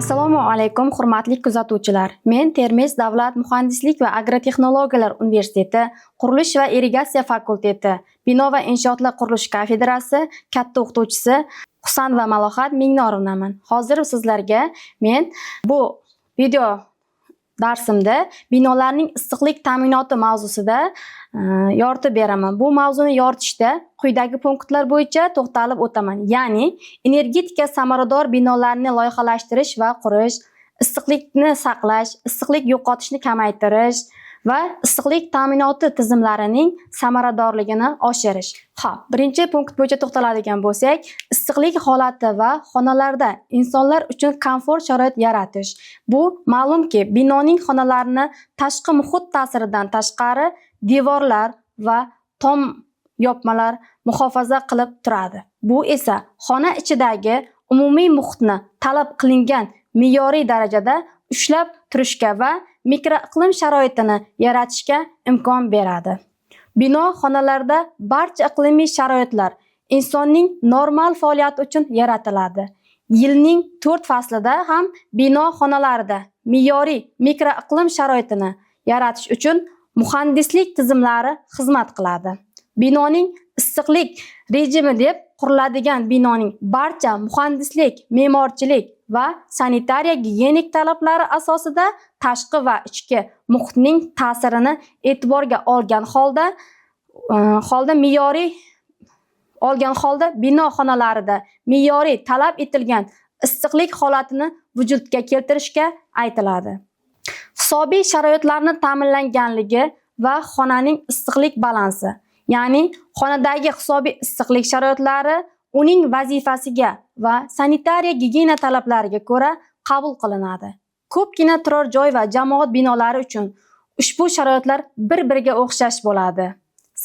Assalomu alaykum, hurmatli kuzatuvchilar. Men Termiz davlat muhandislik va agrotexnologiyalar universiteti qurilish va irrigatsiya fakulteti bino va inshootlar qurilish kafedrasi katta o'qituvchisi Husan va Malohat Mingnorovnaman. Hozir sizlarga men bu video darsimda binolarning issiqlik ta'minoti mavzusida yoritib beraman. Bu mavzuni yoritishda quyidagi punktlar bo'yicha to'xtalib o'taman. Ya'ni energetika samarador binolarni loyihalashtirish va qurish, issiqlikni saqlash, issiqlik yo'qotishni kamaytirish va issiqlik ta'minoti tizimlarining samaradorligini oshirish. Birinchi punkt bo'yicha to'xtaladigan bo'lsak, issiqlik holati va xonalarda insonlar uchun komfort sharoit yaratish. Bu ma'lumki, binoning xonalarini tashqi muhit ta'siridan tashqari devorlar va tom yopmalar muhofaza qilib turadi. Bu esa xona ichidagi umumiy muhitni talab qilingan me'yoriy darajada ushlab turishga va mikroiqlim sharoitini yaratishga imkon beradi. Bino xonalarida barcha iqlimiy sharoitlar insonning normal faoliyati uchun yaratiladi. Yilning 4 faslida ham bino xonalarida me'yoriy mikroiqlim sharoitini yaratish uchun muhandislik tizimlari xizmat qiladi. Binoning issiqlik rejimi deb quriladigan binoning barcha muhandislik, me'morchilik va sanitariya gigiyenik talablari asosida tashqi va ichki muhitning ta'sirini e'tiborga olgan holda bino xonalarida me'yoriy talab etilgan issiqlik holatini vujudga keltirishga aytiladi. Hisobiy sharoitlarni ta'minlanganligi va xonaning issiqlik balansi, ya'ni xonadagi hisobiy issiqlik sharoitlari uning vazifasiga va sanitariya gigiyena talablariga ko'ra qabul qilinadi. Ko'pgina turar joy va jamoat binolari uchun ushbu sharoitlar bir-biriga o'xshash bo'ladi.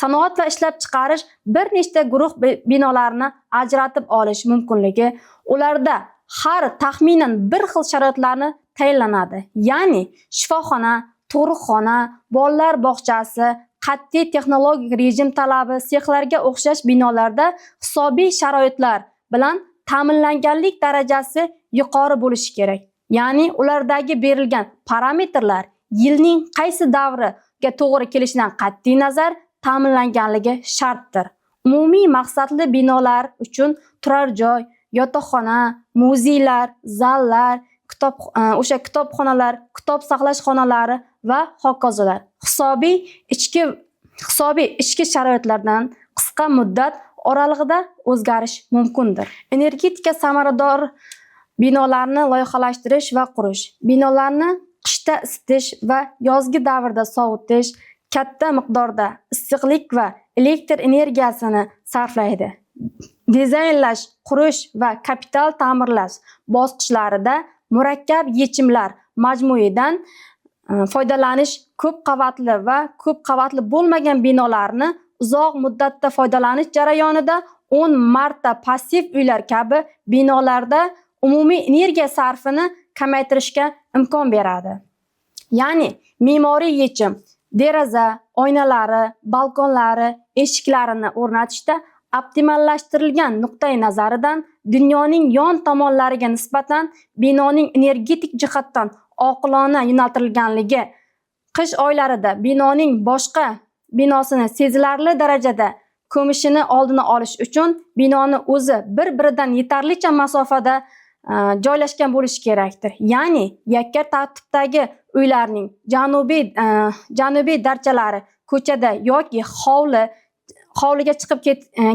Sanoat va ishlab chiqarish bir nechta guruh binolarni ajratib olish mumkinligi, ularda har taxminan bir xil sharoitlarni tayinlanadi. Ya'ni shifoxona, tug'ruqxona, bolalar bog'chasi, qat'iy texnologik rejim talabi sexlarga o'xshash binolarda hisobiy sharoitlar bilan ta'minlanganlik darajasi yuqori bo'lishi kerak. Ya'ni ulardagi berilgan parametrlar yilning qaysi davriga to'g'ri kelishidan qat'iy nazar ta'minlanganligi shartdir. Umumiy maqsadli binolar uchun turar joy, yotoqxona, muzeylar, zallar, kitobxonalar, kitob saqlash xonalari va hokazolar hisobiy ichki sharoitlardan qisqa muddat oralig'ida o'zgarish mumkindir. Energetika samarador binolarni loyihalashtirish va qurish, binolarni qishda isitish va yozgi davrda sovutish katta miqdorda issiqlik va elektr energiyasini sarflaydi. Dizaynlash, qurish va kapital ta'mirlash bosqichlarida murakkab yechimlar majmuidan foydalanish ko'p qavatli va ko'p qavatli bo'lmagan binolarni uzoq muddatda foydalanish jarayonida 10 marta passiv uylar kabi binolarda umumiy energiya sarfini kamaytirishga imkon beradi. Ya'ni me'moriy yechim deraza, oynalari, balkonlari, eshiklarini o'rnatishda optimallashtirilgan nuqtai nazaridan dunyoning yon tomonlariga nisbatan binoning energetik jihatdan oqilona yo'naltirilganligi, qish oylarida binoning boshqa binosini sezilarli darajada ko'mishini oldini olish uchun binoni o'zi bir-biridan yetarlicha masofada joylashgan bo'lishi kerakdir. Ya'ni yakka tartibdagi uylarning janubiy darchalari ko'chada yoki hovliga chiqib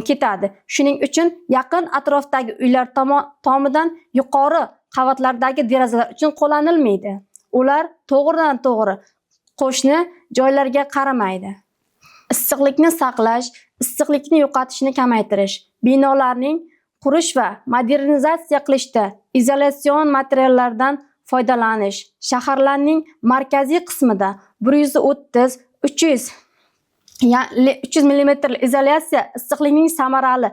ketadi. Shuning uchun yaqin atrofdagi uylar tomidan yuqori qavatlardagi derazalar uchun qo'llanilmaydi. Ular to'g'ridan-to'g'ri qo'shni joylarga qaramaydi. Issiqlikni saqlash, issiqlikni yo'qotishni kamaytirish, binolarning qurish va modernizatsiya qilishda izolyatsion materiallardan foydalanish, shaharlarning markaziy qismida 130-300 mm izolyatsiya issiqlikning samarali,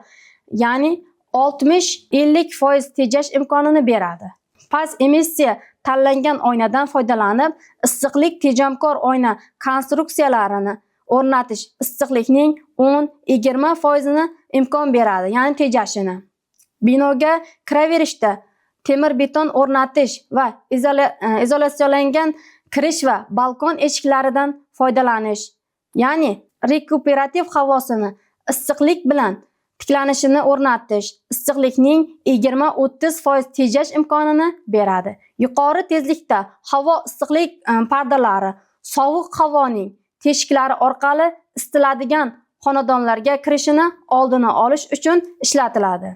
ya'ni 60-50% tejash imkonini beradi. Past emissiya tanlangan oynadan foydalanib, issiqlik tejamkor oyna konstruksiyalarini o'rnatish issiqlikning 10-20% imkon beradi, ya'ni tejashini. Binoga kiraverishda temir beton o'rnatish va izolyatsiyalangan kirish va balkon eshiklaridan foydalanish, ya'ni rekuperativ havosini issiqlik bilan tiklanishini o'rnatish issiqlikning 20-30% tejash imkonini beradi. Yuqori tezlikda havo issiqlik pardalari sovuq havoning teshiklari orqali isitiladigan xonadonlarga kirishini oldini olish uchun ishlatiladi.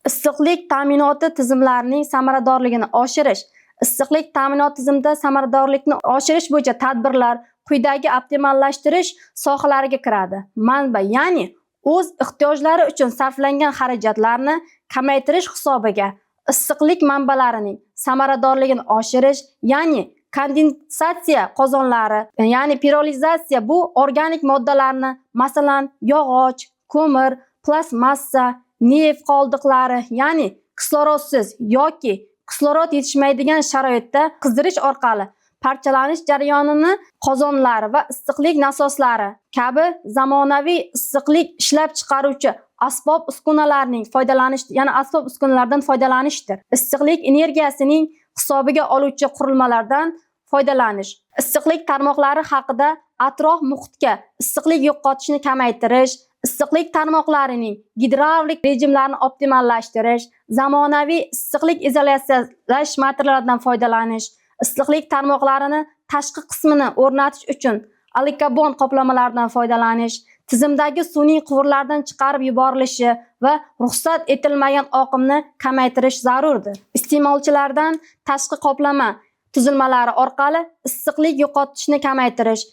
Issiqlik ta'minoti tizimlarining samaradorligini oshirish. Issiqlik ta'minoti tizimida samaradorlikni oshirish bo'yicha tadbirlar quyidagi optimallashtirish sohalariga kiradi. Manba, ya'ni o'z ehtiyojlari uchun sarflangan xarajatlarni kamaytirish hisobiga issiqlik manbalarining samaradorligini oshirish, ya'ni kondensatsiya qozonlari, ya'ni pirolizatsiya bu organik moddalarni, masalan, yog'och, ko'mir, plastmassa, neft qoldiqlari, ya'ni kislorodsiz yoki kislorod yetishmaydigan sharoitda qizdirish orqali parchalanish jarayonini qozonlari va issiqlik nasoslari kabi zamonaviy issiqlik ishlab chiqaruvchi asbob-uskunalardan foydalanishdir. Issiqlik energiyasining hisobiga oluvchi qurilmalardan foydalanish. Issiqlik tarmoqlari haqida atrof muhitga issiqlik yo'qotishni kamaytirish, issiqlik tarmoqlarining gidravlik rejimlarini optimallashtirish, zamonaviy issiqlik izolyatsiyalash materiallaridan foydalanish, issiqlik tarmoqlarini tashqi qismini o'rnatish uchun alikarbon qoplamalardan foydalanish, tizimdagi suvning quvurlardan chiqarib yuborilishi va ruxsat etilmagan oqimni kamaytirish zarurdir. Iste'molchilardan tashqi qoplama tuzilmalari orqali issiqlik yo'qotishni kamaytirish,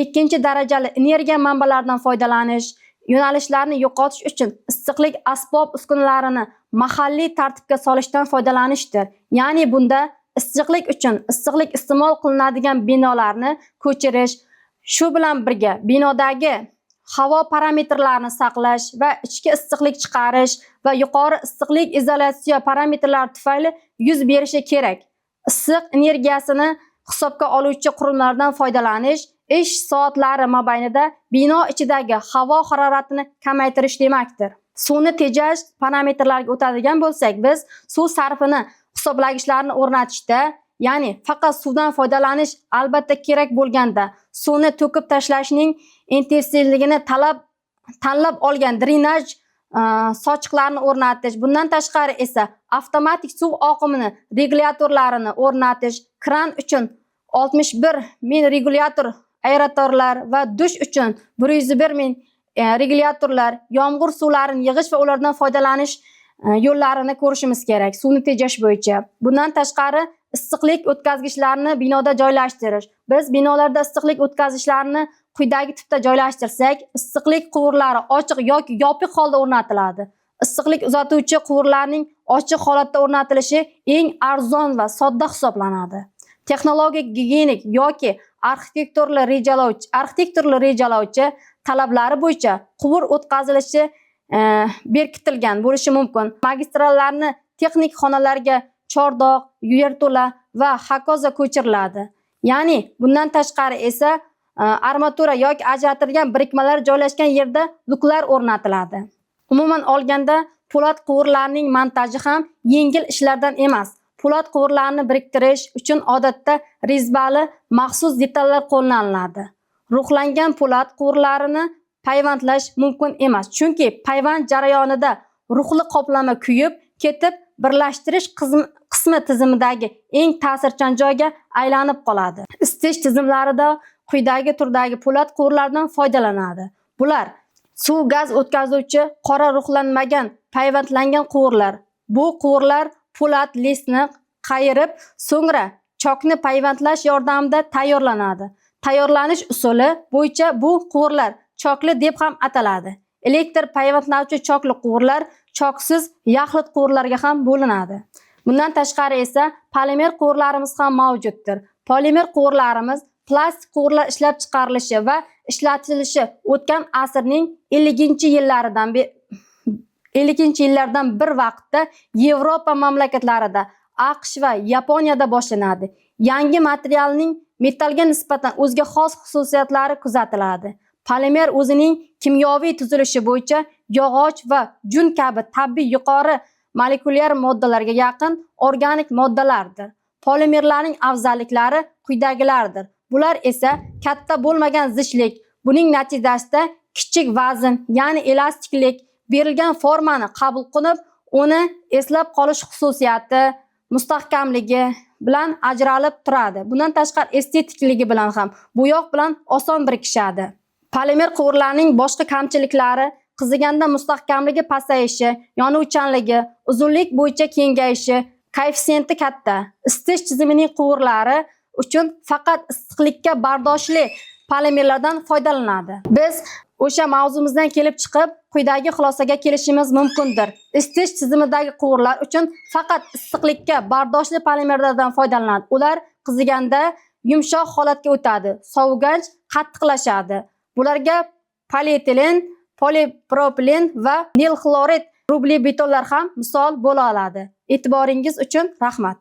ikkinchi darajali energiya manbalaridan foydalanish, yo'nalishlarni yo'qotish uchun issiqlik asbob-uskunalarini mahalliy tartibga solishdan foydalanishdir. Ya'ni bunda issiqlik uchun issiqlik iste'mol qilinadigan binolarni ko'chirish, shu bilan birga binodagi havo parametrlarini saqlash va ichki issiqlik chiqarish va yuqori issiqlik izolyatsiya parametrlari tufayli yuz berishi kerak. Issiq energiyasini hisobga oluvchi qurilmalardan foydalanish ish soatlari mobaynida bino ichidagi havo haroratini kamaytirish demakdir. Suvni tejash parametrlariga o'tadigan bo'lsak, biz suv sarfini hisoblagichlarni o'rnatishda, ya'ni faqat suvdan foydalanish albatta kerak bo'lganda, suvni to'kib tashlashning intensivligini tanlab olgan drenaj sochiqlarni o'rnatish, bundan tashqari esa avtomatik suv oqimini regulyatorlarini o'rnatish, kran uchun 61 ming regulyator aeratorlar va dush uchun 101 ming regulyatorlar, yomg'ir suvlarini yig'ish va ulardan foydalanish yo'llarini ko'rishimiz kerak suvni tejash bo'yicha. Bundan tashqari issiqlik o'tkazgichlarni binoda joylashtirish. Biz binolarda issiqlik o'tkazgichlarni quyidagi tipda joylashtirsak, issiqlik quvurlari ochiq yoki yopiq holda o'rnatiladi. Issiqlik uzatuvchi quvurlarning ochiq holatda o'rnatilishi eng arzon va sodda hisoblanadi. Texnologik, gigiyenik yoki arxitektorli rejalovchi talablari bo'yicha quvur o'tkazilishi berkitilgan bo'lishi mumkin. Magistrallarni texnik xonalarga chordoq, yerto'la va hokazo ko'chiriladi. Ya'ni bundan tashqari esa armatura yoki ajratilgan birikmalar joylashgan yerda luklar o'rnatiladi. Umuman olganda, po'lat quvurlarning montaji ham yengil ishlardan emas. Po'lat quvurlarni biriktirish uchun odatda rezbali maxsus detallar qo'llaniladi. Ruxlangan po'lat quvurlarini payvandlash mumkin emas, chunki payvand jarayonida ruxli qoplama kuyib ketib, birlashtirish qismi tizimidagi eng ta'sirchan joyga aylanib qoladi. Isitish tizimlarida quyidagi turdagi po'lat quvurlardan foydalanadi. Bular suv gaz o'tkazuvchi qora ruxlanmagan payvandlangan quvurlar. Bu quvurlar po'lat lesni qayirib, so'ngra chokni payvandlash yordamida tayyorlanadi. Tayyorlanish usuli bo'yicha bu quvurlar chokli deb ham ataladi. Elektr payvandlovchi chokli quvurlar choksiz yaxlit quvurlarga ham bo'linadi. Bundan tashqari esa polimer quvurlarimiz ham mavjuddir. Polimer quvurlarimiz plastik quvurlar ishlab chiqarilishi va ishlatilishi o'tgan asrning 50-yillardan bir vaqtda Yevropa mamlakatlarida, AQSh va Yaponiyada boshlanadi. Yangi materialning metallga nisbatan o'ziga xos xususiyatlari kuzatiladi. Polimer o'zining kimyoviy tuzilishi bo'yicha yog'och va jun kabi tabiiy yuqori molekulyar moddalarga yaqin organik moddalardir. Polimerlarning afzalliklari quyidagilardir. Bular esa katta bo'lmagan zichlik, buning natijasida kichik vazn, ya'ni elastiklik, berilgan formani qabul qilib, uni eslab qolish xususiyati, mustahkamligi bilan ajralib turadi. Bundan tashqari estetikligi bilan ham bo'yoq bilan oson birikishadi. Polimer quvurlarning boshqa kamchiliklari qiziganda mustahkamligi pasayishi, yonuvchanligi, uzunlik bo'yicha kengayishi, koeffitsiyenti katta. Isitish tizimining quvurlari uchun faqat issiqlikka bardoshli polimerlardan foydalanadi. Biz o'sha mavzumizdan kelib chiqib, quyidagi xulosaga kelishimiz mumkindir. Isitish tizimidagi quvurlar uchun faqat issiqlikka bardoshli polimerlardan foydalanadi. Ular qiziganda yumshoq holatga o'tadi, sovugach qattiqlashadi. Bularga polietilen, polipropilen va nil xlorid rubli betonlar ham misol bo'la oladi. E'tiboringiz uchun rahmat.